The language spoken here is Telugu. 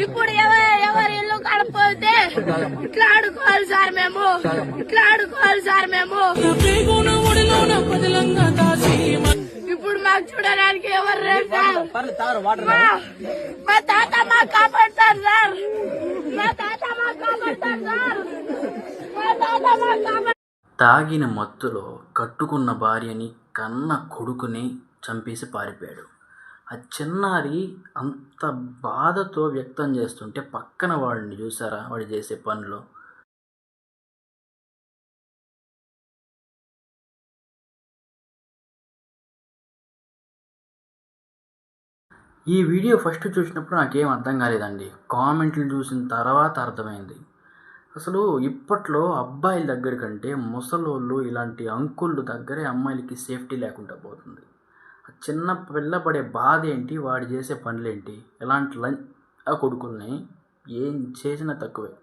ఇప్పుడు ఎవరు ఇల్లు కడపోతే ఇట్లా ఆడుకోవాలి సార్ మేము, ఇట్లా ఆడుకోవాలి సార్ మేము. ఇప్పుడు మాకు చూడడానికి ఎవరు లేరు సార్. మా తాత మాకు కాపాడతారు సార్, మా తాత మాకు కాపాడతారు సార్, మా తాత మాకు కాపాడతారు. తాగిన మత్తులో కట్టుకున్న భార్యని కన్న కొడుకుని చంపేసి పారిపోయాడు. ఆ చిన్నారి అంత బాధతో వ్యక్తం చేస్తుంటే పక్కన వాడిని చూసారా, వాడు చేసే పనిలో. ఈ వీడియో ఫస్ట్ చూసినప్పుడు నాకేం అర్థం కాలేదండి. కామెంట్లు చూసిన తర్వాత అర్థమైంది. అసలు ఇప్పట్లో అబ్బాయిల దగ్గర కంటే ముసలోళ్ళు ఇలాంటి అంకుళ్ళు దగ్గరే అమ్మాయిలకి సేఫ్టీ లేకుండా పోతుంది. చిన్న పిల్ల పడే బాధ ఏంటి, వాడు చేసే పనులేంటి, ఎలాంటి ఆ కొడుకుల్ని ఏం చేసినా తక్కువే.